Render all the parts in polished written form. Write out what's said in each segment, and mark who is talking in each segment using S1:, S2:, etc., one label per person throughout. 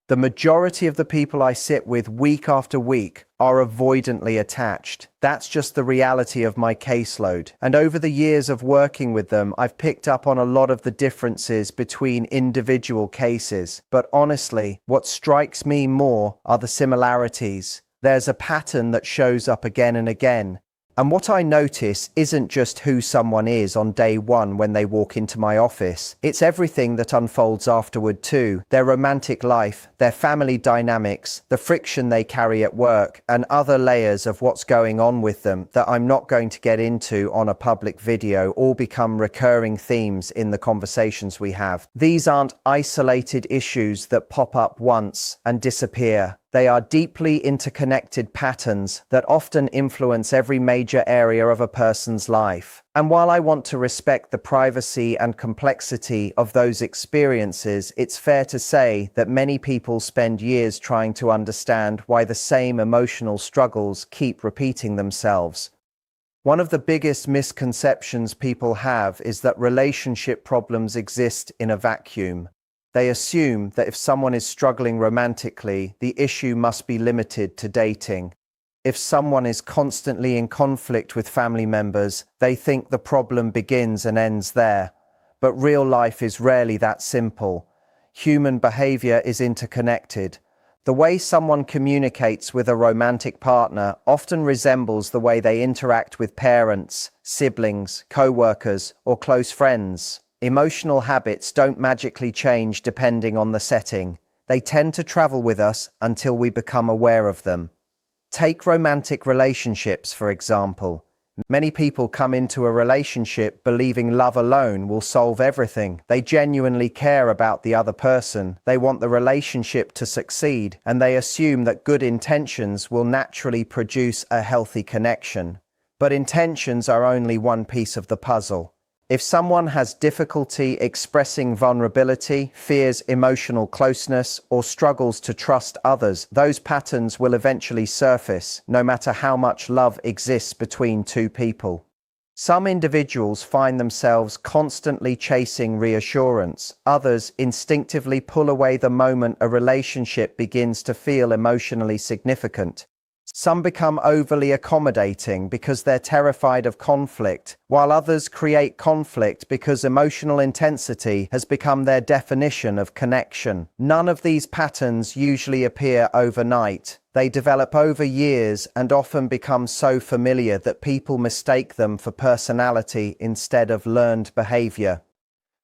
S1: The majority of the people I sit with week after week are avoidantly attached. That's just the reality of my caseload. And over the years of working with them, I've picked up on a lot of the differences between individual cases. But honestly, what strikes me more are the similarities. There's a pattern that shows up again and again. And what I notice isn't just who someone is on day one when they walk into my office. It's everything that unfolds afterward too. Their romantic life, their family dynamics, the friction they carry at work, and other layers of what's going on with them that I'm not going to get into on a public video all become recurring themes in the conversations we have. These aren't isolated issues that pop up once and disappear. They are deeply interconnected patterns that often influence every major area of a person's life. And while I want to respect the privacy and complexity of those experiences, it's fair to say that many people spend years trying to understand why the same emotional struggles keep repeating themselves. One of the biggest misconceptions people have is that relationship problems exist in a vacuum. They assume that if someone is struggling romantically, the issue must be limited to dating. If someone is constantly in conflict with family members, they think the problem begins and ends there. But real life is rarely that simple. Human behavior is interconnected. The way someone communicates with a romantic partner often resembles the way they interact with parents, siblings, co-workers, or close friends. Emotional habits don't magically change depending on the setting. They tend to travel with us until we become aware of them. Take romantic relationships, for example. Many people come into a relationship believing love alone will solve everything. They genuinely care about the other person. They want the relationship to succeed, and they assume that good intentions will naturally produce a healthy connection. But intentions are only one piece of the puzzle. If someone has difficulty expressing vulnerability, fears emotional closeness, or struggles to trust others, those patterns will eventually surface, no matter how much love exists between two people. Some individuals find themselves constantly chasing reassurance. Others instinctively pull away the moment a relationship begins to feel emotionally significant. Some become overly accommodating because they're terrified of conflict, while others create conflict because emotional intensity has become their definition of connection. None of these patterns usually appear overnight. They develop over years and often become so familiar that people mistake them for personality instead of learned behavior.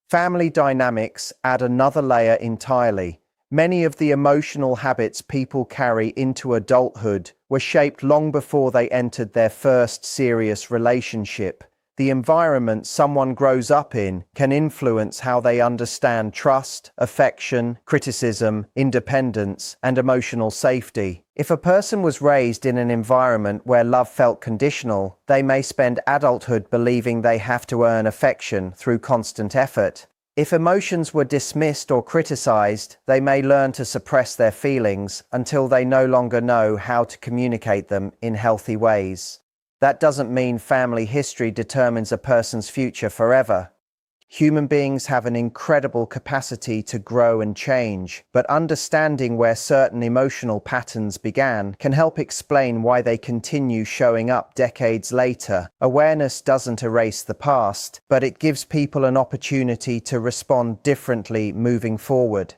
S1: Family dynamics add another layer entirely. Many of the emotional habits people carry into adulthood were shaped long before they entered their first serious relationship. The environment someone grows up in can influence how they understand trust, affection, criticism, independence, and emotional safety. If a person was raised in an environment where love felt conditional, they may spend adulthood believing they have to earn affection through constant effort. If emotions were dismissed or criticized, they may learn to suppress their feelings until they no longer know how to communicate them in healthy ways. That doesn't mean family history determines a person's future forever. Human beings have an incredible capacity to grow and change, but understanding where certain emotional patterns began can help explain why they continue showing up decades later. Awareness doesn't erase the past, but it gives people an opportunity to respond differently moving forward.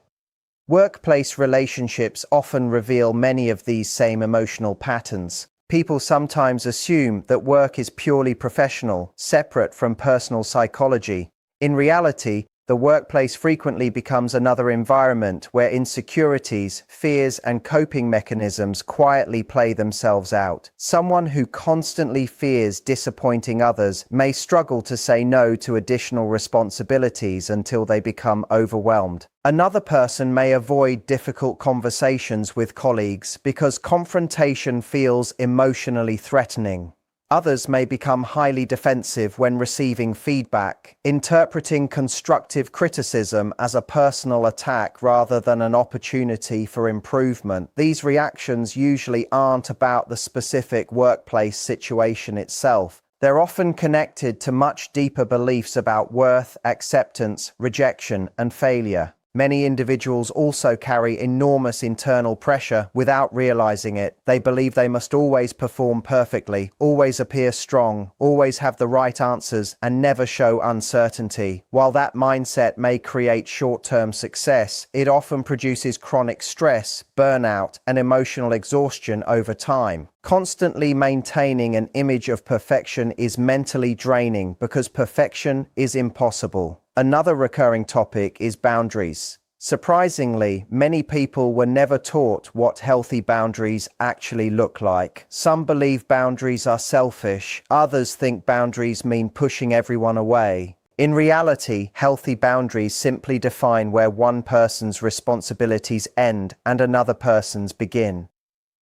S1: Workplace relationships often reveal many of these same emotional patterns. People sometimes assume that work is purely professional, separate from personal psychology. In reality, the workplace frequently becomes another environment where insecurities, fears, and coping mechanisms quietly play themselves out. Someone who constantly fears disappointing others may struggle to say no to additional responsibilities until they become overwhelmed. Another person may avoid difficult conversations with colleagues because confrontation feels emotionally threatening. Others may become highly defensive when receiving feedback, interpreting constructive criticism as a personal attack rather than an opportunity for improvement. These reactions usually aren't about the specific workplace situation itself. They're often connected to much deeper beliefs about worth, acceptance, rejection, and failure. Many individuals also carry enormous internal pressure without realizing it. They believe they must always perform perfectly, always appear strong, always have the right answers, and never show uncertainty. While that mindset may create short-term success, it often produces chronic stress, burnout, and emotional exhaustion over time. Constantly maintaining an image of perfection is mentally draining because perfection is impossible. Another recurring topic is boundaries. Surprisingly, many people were never taught what healthy boundaries actually look like. Some believe boundaries are selfish, others think boundaries mean pushing everyone away. In reality, healthy boundaries simply define where one person's responsibilities end and another person's begin.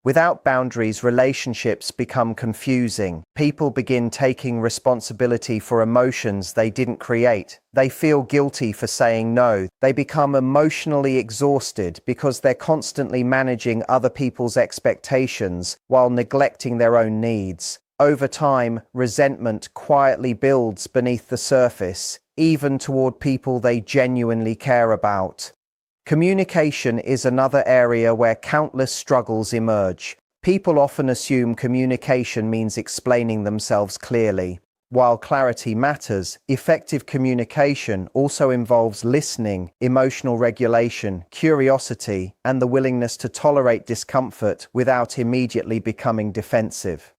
S1: Without boundaries, relationships become confusing. People begin taking responsibility for emotions they didn't create. They feel guilty for saying no. They become emotionally exhausted because they're constantly managing other people's expectations while neglecting their own needs. Over time, resentment quietly builds beneath the surface, even toward people they genuinely care about. Communication is another area where countless struggles emerge. People often assume communication means explaining themselves clearly. While clarity matters, effective communication also involves listening, emotional regulation, curiosity, and the willingness to tolerate discomfort without immediately becoming defensive.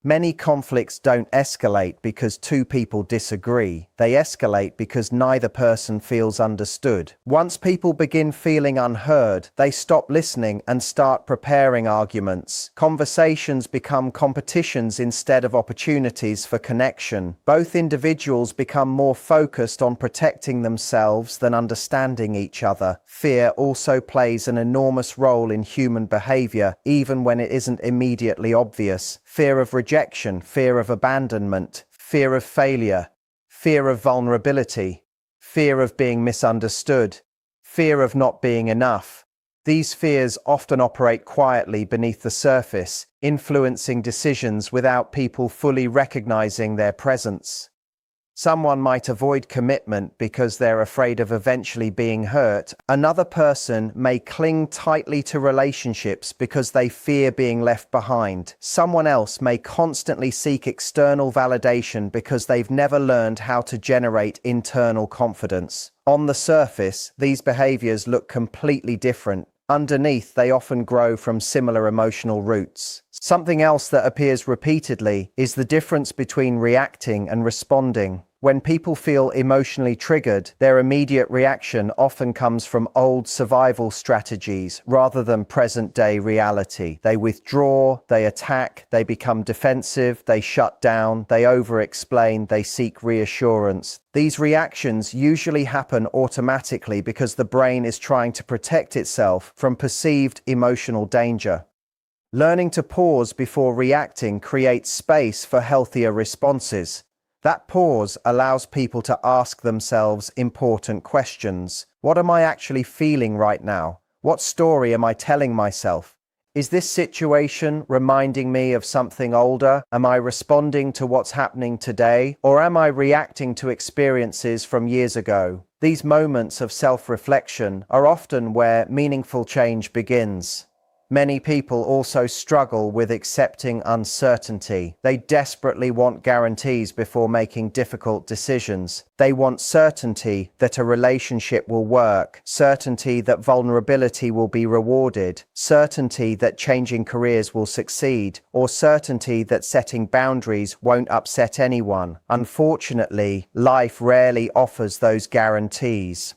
S1: Many conflicts don't escalate because two people disagree. They escalate because neither person feels understood. Once people begin feeling unheard, they stop listening and start preparing arguments. Conversations become competitions instead of opportunities for connection. Both individuals become more focused on protecting themselves than understanding each other. Fear also plays an enormous role in human behavior, even when it isn't immediately obvious. Fear of rejection, fear of abandonment, fear of failure, fear of vulnerability, fear of being misunderstood, fear of not being enough. These fears often operate quietly beneath the surface, influencing decisions without people fully recognizing their presence. Someone might avoid commitment because they're afraid of eventually being hurt. Another person may cling tightly to relationships because they fear being left behind. Someone else may constantly seek external validation because they've never learned how to generate internal confidence. On the surface, these behaviors look completely different. Underneath, they often grow from similar emotional roots. Something else that appears repeatedly is the difference between reacting and responding. When people feel emotionally triggered, their immediate reaction often comes from old survival strategies rather than present-day reality. They withdraw, they attack, they become defensive, they shut down, they over-explain, they seek reassurance. These reactions usually happen automatically because the brain is trying to protect itself from perceived emotional danger. Learning to pause before reacting creates space for healthier responses. That pause allows people to ask themselves important questions. What am I actually feeling right now? What story am I telling myself? Is this situation reminding me of something older? Am I responding to what's happening today? Or am I reacting to experiences from years ago? These moments of self-reflection are often where meaningful change begins. Many people also struggle with accepting uncertainty. They desperately want guarantees before making difficult decisions. They want certainty that a relationship will work, certainty that vulnerability will be rewarded, certainty that changing careers will succeed, or certainty that setting boundaries won't upset anyone. Unfortunately, life rarely offers those guarantees.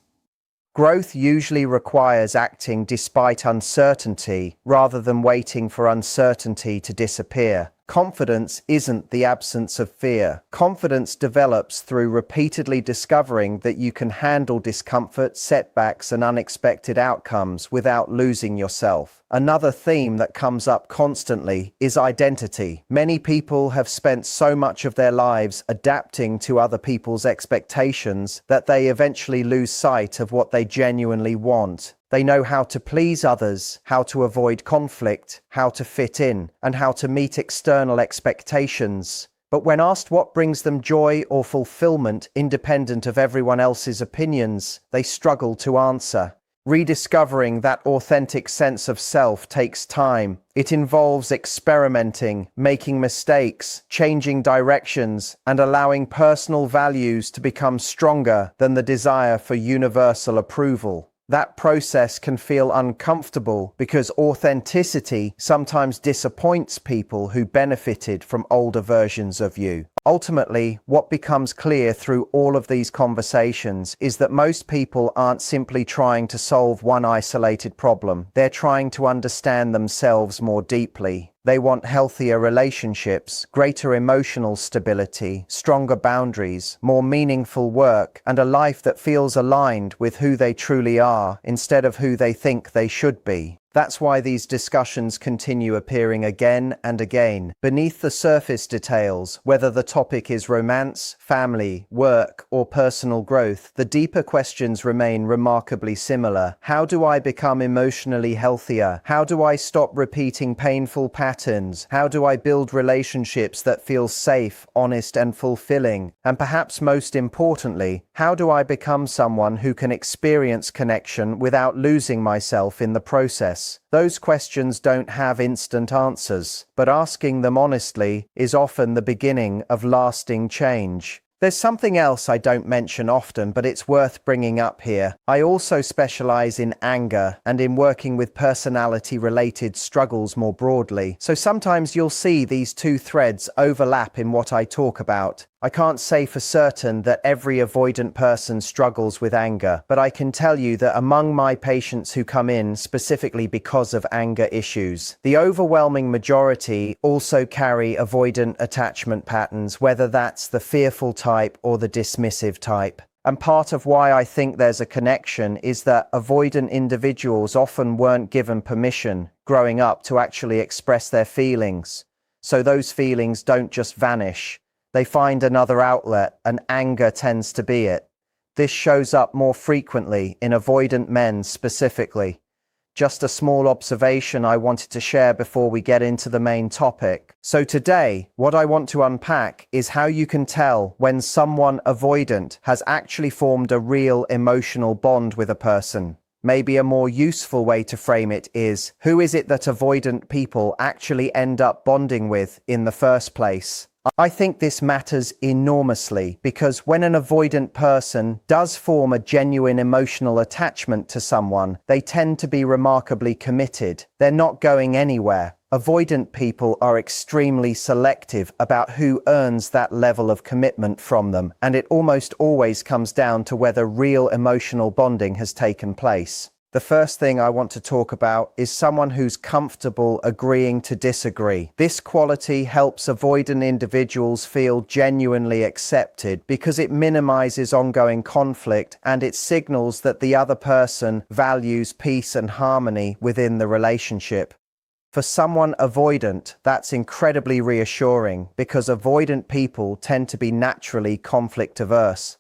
S1: Growth usually requires acting despite uncertainty rather than waiting for uncertainty to disappear. Confidence isn't the absence of fear. Confidence develops through repeatedly discovering that you can handle discomfort, setbacks, and unexpected outcomes without losing yourself. Another theme that comes up constantly is identity. Many people have spent so much of their lives adapting to other people's expectations that they eventually lose sight of what they genuinely want. They know how to please others, how to avoid conflict, how to fit in, and how to meet external expectations. But when asked what brings them joy or fulfillment independent of everyone else's opinions, they struggle to answer. Rediscovering that authentic sense of self takes time. It involves experimenting, making mistakes, changing directions, and allowing personal values to become stronger than the desire for universal approval. That process can feel uncomfortable because authenticity sometimes disappoints people who benefited from older versions of you. Ultimately, what becomes clear through all of these conversations is that most people aren't simply trying to solve one isolated problem. They're trying to understand themselves more deeply. They want healthier relationships, greater emotional stability, stronger boundaries, more meaningful work, and a life that feels aligned with who they truly are instead of who they think they should be. That's why these discussions continue appearing again and again. Beneath the surface details, whether the topic is romance, family, work, or personal growth, the deeper questions remain remarkably similar. How do I become emotionally healthier? How do I stop repeating painful patterns? How do I build relationships that feel safe, honest, and fulfilling? And perhaps most importantly, how do I become someone who can experience connection without losing myself in the process? Those questions don't have instant answers, but asking them honestly is often the beginning of lasting change. There's something else I don't mention often, but it's worth bringing up here. I also specialize in anger and in working with personality-related struggles more broadly. So sometimes you'll see these two threads overlap in what I talk about. I can't say for certain that every avoidant person struggles with anger, but I can tell you that among my patients who come in specifically because of anger issues, the overwhelming majority also carry avoidant attachment patterns, whether that's the fearful type or the dismissive type. And part of why I think there's a connection is that avoidant individuals often weren't given permission growing up to actually express their feelings. So those feelings don't just vanish. They find another outlet, and anger tends to be it. This shows up more frequently in avoidant men specifically. Just a small observation I wanted to share before we get into the main topic. So today, what I want to unpack is how you can tell when someone avoidant has actually formed a real emotional bond with a person. Maybe a more useful way to frame it is, who is it that avoidant people actually end up bonding with in the first place? I think this matters enormously because when an avoidant person does form a genuine emotional attachment to someone, they tend to be remarkably committed. They're not going anywhere. Avoidant people are extremely selective about who earns that level of commitment from them, and it almost always comes down to whether real emotional bonding has taken place. The first thing I want to talk about is someone who's comfortable agreeing to disagree. This quality helps avoidant individuals feel genuinely accepted because it minimizes ongoing conflict and it signals that the other person values peace and harmony within the relationship. For someone avoidant, that's incredibly reassuring because avoidant people tend to be naturally conflict averse.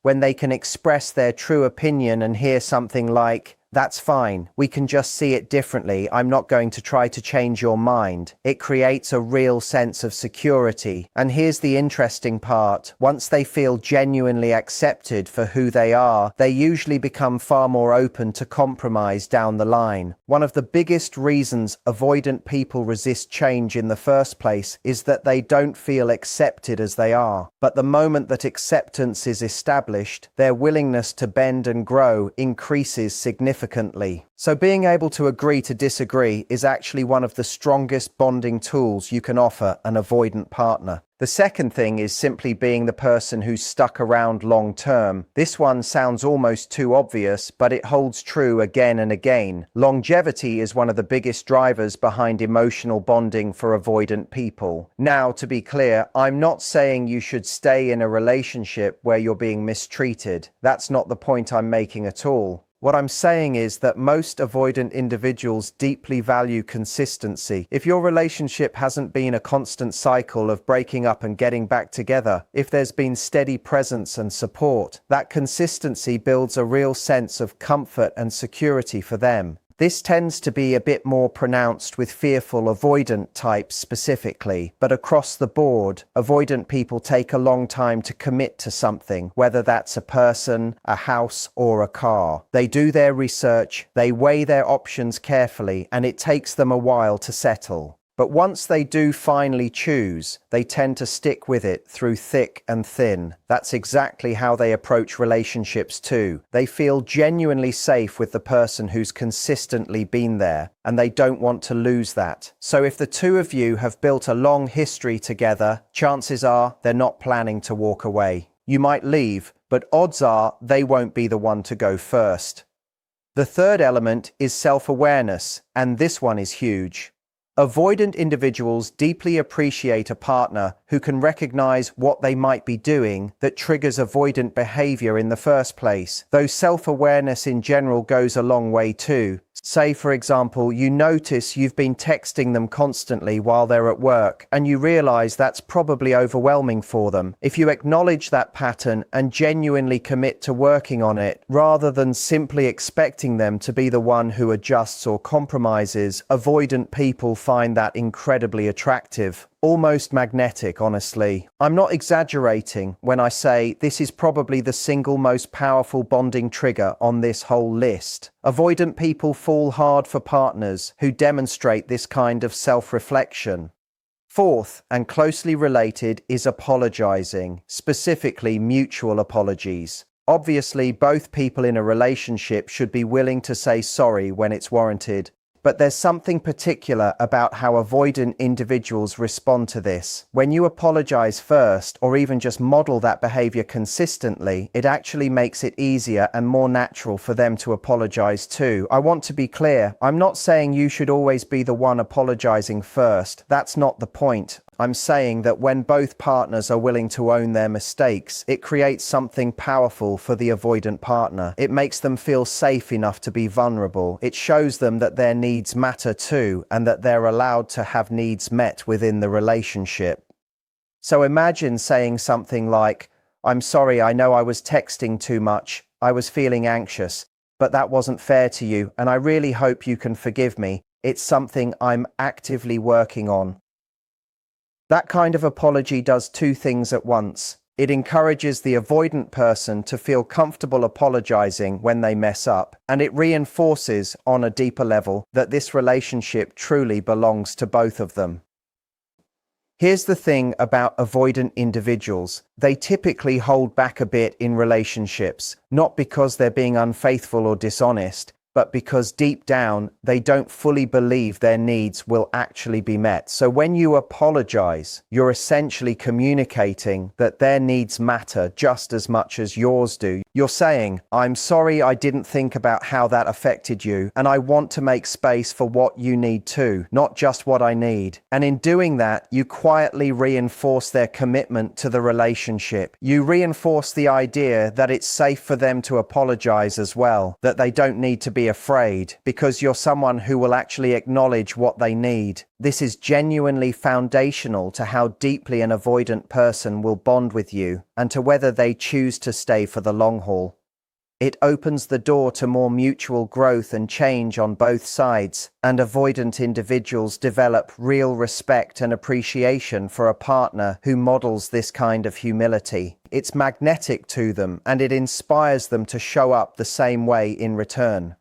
S1: When they can express their true opinion and hear something like, "That's fine, we can just see it differently, I'm not going to try to change your mind," it creates a real sense of security. And here's the interesting part. Once they feel genuinely accepted for who they are, they usually become far more open to compromise down the line. One of the biggest reasons avoidant people resist change in the first place is that they don't feel accepted as they are. But the moment that acceptance is established, their willingness to bend and grow increases significantly. So being able to agree to disagree is actually one of the strongest bonding tools you can offer an avoidant partner. The second thing is simply being the person who's stuck around long term. This one sounds almost too obvious, but it holds true again and again. Longevity is one of the biggest drivers behind emotional bonding for avoidant people. Now, to be clear, I'm not saying you should stay in a relationship where you're being mistreated. That's not the point I'm making at all. What I'm saying is that most avoidant individuals deeply value consistency. If your relationship hasn't been a constant cycle of breaking up and getting back together, if there's been steady presence and support, that consistency builds a real sense of comfort and security for them. This tends to be a bit more pronounced with fearful avoidant types specifically, but across the board, avoidant people take a long time to commit to something, whether that's a person, a house, or a car. They do their research, they weigh their options carefully, and it takes them a while to settle. But once they do finally choose, they tend to stick with it through thick and thin. That's exactly how they approach relationships too. They feel genuinely safe with the person who's consistently been there, and they don't want to lose that. So if the two of you have built a long history together, chances are they're not planning to walk away. You might leave, but odds are they won't be the one to go first. The third element is self-awareness, and this one is huge. Avoidant individuals deeply appreciate a partner who can recognize what they might be doing that triggers avoidant behavior in the first place, though self-awareness in general goes a long way too. Say, for example, you notice you've been texting them constantly while they're at work, and you realize that's probably overwhelming for them. If you acknowledge that pattern and genuinely commit to working on it, rather than simply expecting them to be the one who adjusts or compromises, avoidant people find that incredibly attractive. Almost magnetic, honestly. I'm not exaggerating when I say this is probably the single most powerful bonding trigger on this whole list. Avoidant people fall hard for partners who demonstrate this kind of self-reflection. Fourth, and closely related, is apologizing, specifically mutual apologies. Obviously, both people in a relationship should be willing to say sorry when it's warranted. But there's something particular about how avoidant individuals respond to this. When you apologize first, or even just model that behavior consistently, it actually makes it easier and more natural for them to apologize too. I want to be clear, I'm not saying you should always be the one apologizing first. That's not the point. I'm saying that when both partners are willing to own their mistakes, it creates something powerful for the avoidant partner. It makes them feel safe enough to be vulnerable. It shows them that their needs matter too, and that they're allowed to have needs met within the relationship. So imagine saying something like, "I'm sorry, I know I was texting too much. I was feeling anxious, but that wasn't fair to you, and I really hope you can forgive me. It's something I'm actively working on." That kind of apology does two things at once. It encourages the avoidant person to feel comfortable apologizing when they mess up, and it reinforces, on a deeper level, that this relationship truly belongs to both of them. Here's the thing about avoidant individuals. They typically hold back a bit in relationships, not because they're being unfaithful or dishonest, but because deep down, they don't fully believe their needs will actually be met. So when you apologize, you're essentially communicating that their needs matter just as much as yours do. You're saying, "I'm sorry I didn't think about how that affected you, and I want to make space for what you need too, not just what I need." And in doing that, you quietly reinforce their commitment to the relationship. You reinforce the idea that it's safe for them to apologize as well, that they don't need to be afraid, because you're someone who will actually acknowledge what they need. This is genuinely foundational to how deeply an avoidant person will bond with you, and to whether they choose to stay for the long haul. It opens the door to more mutual growth and change on both sides, and avoidant individuals develop real respect and appreciation for a partner who models this kind of humility. It's magnetic to them, and it inspires them to show up the same way in return.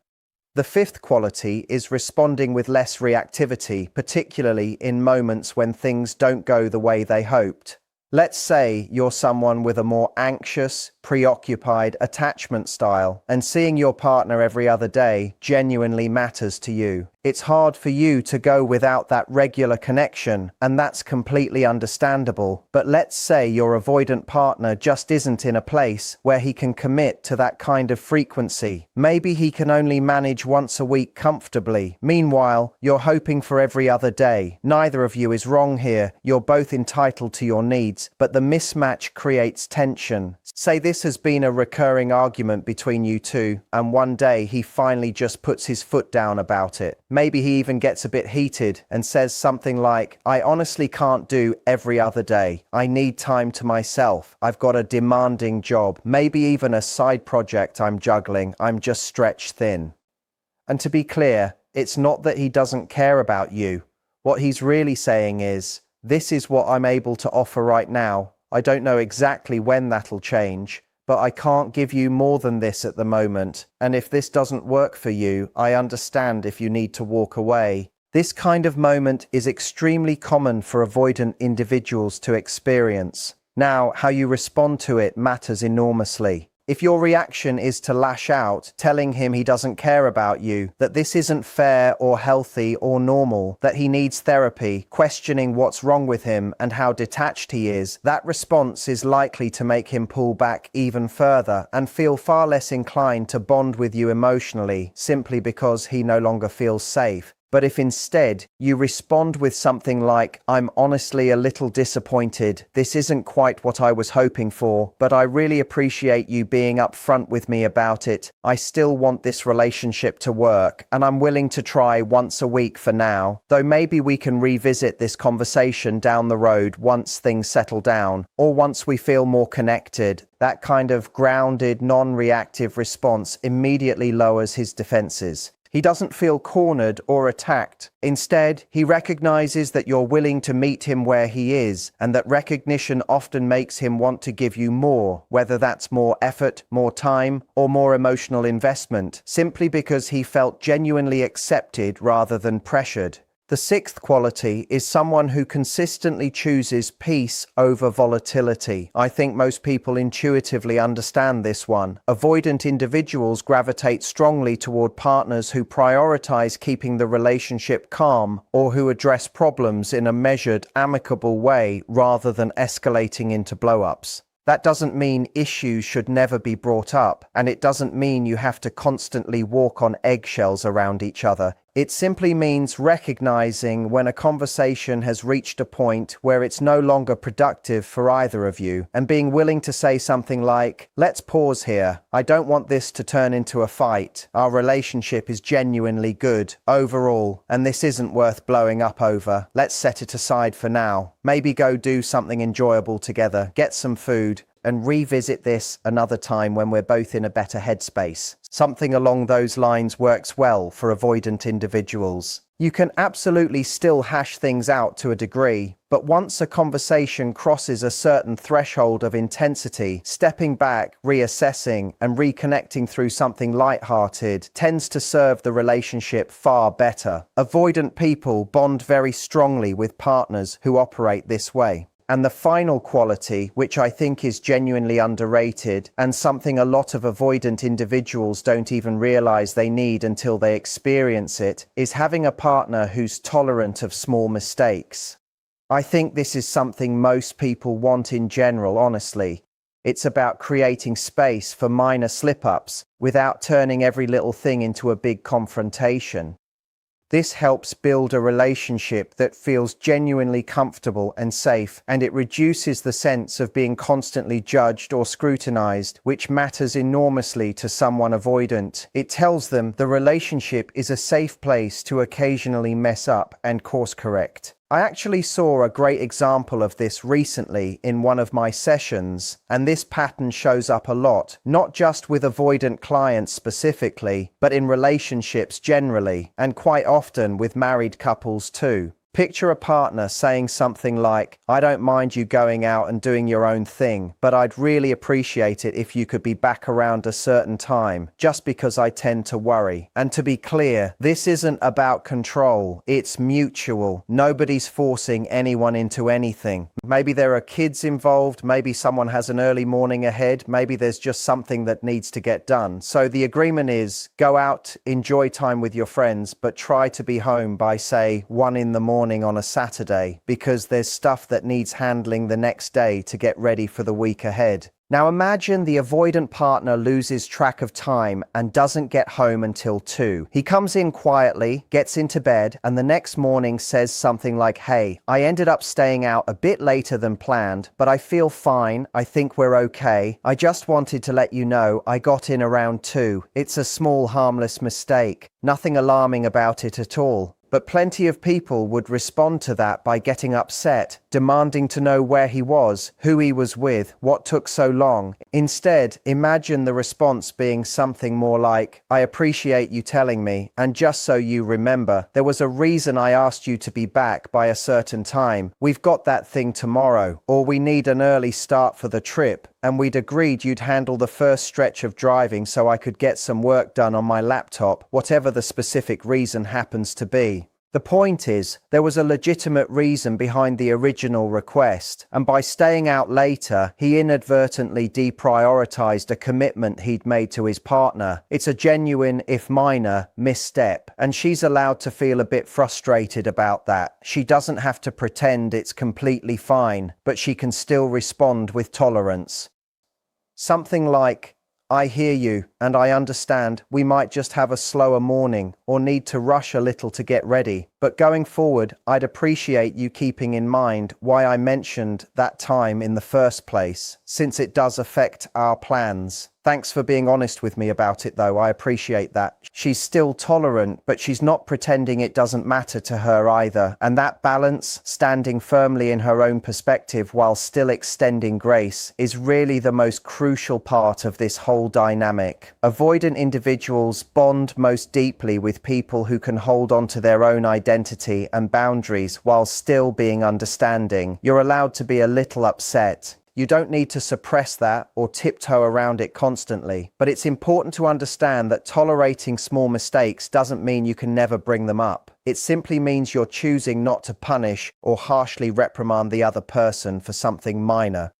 S1: The fifth quality is responding with less reactivity, particularly in moments when things don't go the way they hoped. Let's say you're someone with a more anxious, preoccupied attachment style, and seeing your partner every other day genuinely matters to you. It's hard for you to go without that regular connection, and that's completely understandable. But let's say your avoidant partner just isn't in a place where he can commit to that kind of frequency. Maybe he can only manage once a week comfortably. Meanwhile, you're hoping for every other day. Neither of you is wrong here. You're both entitled to your needs, but the mismatch creates tension. Say this has been a recurring argument between you two, and one day he finally just puts his foot down about it. Maybe he even gets a bit heated and says something like, "I honestly can't do every other day. I need time to myself. I've got a demanding job, maybe even a side project I'm juggling. I'm just stretched thin." And to be clear, it's not that he doesn't care about you. What he's really saying is, this is what I'm able to offer right now. I don't know exactly when that'll change, but I can't give you more than this at the moment. And if this doesn't work for you, I understand if you need to walk away. This kind of moment is extremely common for avoidant individuals to experience. Now, how you respond to it matters enormously. If your reaction is to lash out, telling him he doesn't care about you, that this isn't fair or healthy or normal, that he needs therapy, questioning what's wrong with him and how detached he is, that response is likely to make him pull back even further and feel far less inclined to bond with you emotionally, simply because he no longer feels safe. But if instead you respond with something like, I'm honestly a little disappointed, this isn't quite what I was hoping for, but I really appreciate you being upfront with me about it. I still want this relationship to work, and I'm willing to try once a week for now, though maybe we can revisit this conversation down the road once things settle down, or once we feel more connected. That kind of grounded, non-reactive response immediately lowers his defenses. He doesn't feel cornered or attacked. Instead, he recognizes that you're willing to meet him where he is, and that recognition often makes him want to give you more, whether that's more effort, more time, or more emotional investment, simply because he felt genuinely accepted rather than pressured. The sixth quality is someone who consistently chooses peace over volatility. I think most people intuitively understand this one. Avoidant individuals gravitate strongly toward partners who prioritize keeping the relationship calm or who address problems in a measured, amicable way rather than escalating into blow-ups. That doesn't mean issues should never be brought up, and it doesn't mean you have to constantly walk on eggshells around each other. It simply means recognizing when a conversation has reached a point where it's no longer productive for either of you, and being willing to say something like, let's pause here. I don't want this to turn into a fight. Our relationship is genuinely good overall, and this isn't worth blowing up over. Let's set it aside for now. Maybe go do something enjoyable together, get some food, and revisit this another time when we're both in a better headspace. Something along those lines works well for avoidant individuals. You can absolutely still hash things out to a degree, but once a conversation crosses a certain threshold of intensity, stepping back, reassessing, and reconnecting through something lighthearted tends to serve the relationship far better. Avoidant people bond very strongly with partners who operate this way. And the final quality, which I think is genuinely underrated and something a lot of avoidant individuals don't even realize they need until they experience it, is having a partner who's tolerant of small mistakes. I think this is something most people want in general, honestly. It's about creating space for minor slip-ups without turning every little thing into a big confrontation. This helps build a relationship that feels genuinely comfortable and safe, and it reduces the sense of being constantly judged or scrutinized, which matters enormously to someone avoidant. It tells them the relationship is a safe place to occasionally mess up and course correct. I actually saw a great example of this recently in one of my sessions, and this pattern shows up a lot, not just with avoidant clients specifically, but in relationships generally, and quite often with married couples too. Picture a partner saying something like, I don't mind you going out and doing your own thing, but I'd really appreciate it if you could be back around a certain time, just because I tend to worry. And to be clear, this isn't about control, it's mutual. Nobody's forcing anyone into anything. Maybe there are kids involved, maybe someone has an early morning ahead, maybe there's just something that needs to get done. So the agreement is, go out, enjoy time with your friends, but try to be home by, say, 1 in the morning on a Saturday, because there's stuff that needs handling the next day to get ready for the week ahead. Now imagine the avoidant partner loses track of time and doesn't get home until 2. He comes in quietly, gets into bed, and the next morning says something like, hey, I ended up staying out a bit later than planned, but I feel fine, I think we're okay. I just wanted to let you know I got in around 2. It's a small harmless mistake. Nothing alarming about it at all. But plenty of people would respond to that by getting upset, demanding to know where he was, who he was with, what took so long. Instead, imagine the response being something more like, "I appreciate you telling me, and just so you remember, there was a reason I asked you to be back by a certain time. We've got that thing tomorrow, or we need an early start for the trip, and we'd agreed you'd handle the first stretch of driving so I could get some work done on my laptop, whatever the specific reason happens to be." The point is, there was a legitimate reason behind the original request, and by staying out later, he inadvertently deprioritized a commitment he'd made to his partner. It's a genuine, if minor, misstep, and she's allowed to feel a bit frustrated about that. She doesn't have to pretend it's completely fine, but she can still respond with tolerance. Something like, "I hear you, and I understand we might just have a slower morning or need to rush a little to get ready. But going forward, I'd appreciate you keeping in mind why I mentioned that time in the first place, since it does affect our plans. Thanks for being honest with me about it, though. I appreciate that." She's still tolerant, but she's not pretending it doesn't matter to her either. And that balance, standing firmly in her own perspective while still extending grace, is really the most crucial part of this whole dynamic. Avoidant individuals bond most deeply with people who can hold on to their own identity and boundaries while still being understanding. You're allowed to be a little upset. You don't need to suppress that or tiptoe around it constantly, but it's important to understand that tolerating small mistakes doesn't mean you can never bring them up. It simply means you're choosing not to punish or harshly reprimand the other person for something minor.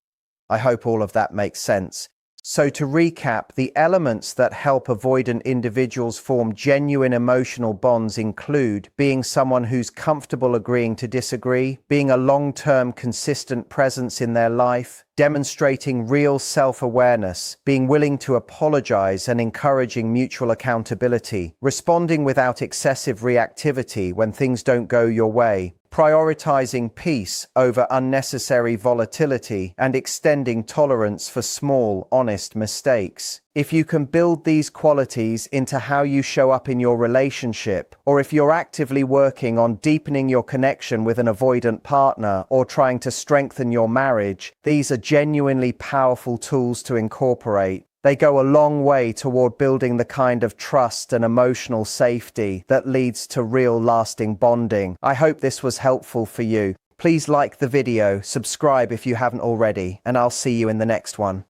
S1: I hope all of that makes sense. So to recap, the elements that help avoidant individuals form genuine emotional bonds include being someone who's comfortable agreeing to disagree, being a long-term consistent presence in their life, demonstrating real self-awareness, being willing to apologize and encouraging mutual accountability, responding without excessive reactivity when things don't go your way, prioritizing peace over unnecessary volatility, and extending tolerance for small, honest mistakes. If you can build these qualities into how you show up in your relationship, or if you're actively working on deepening your connection with an avoidant partner or trying to strengthen your marriage, these are genuinely powerful tools to incorporate. They go a long way toward building the kind of trust and emotional safety that leads to real lasting bonding. I hope this was helpful for you. Please like the video, subscribe if you haven't already, and I'll see you in the next one.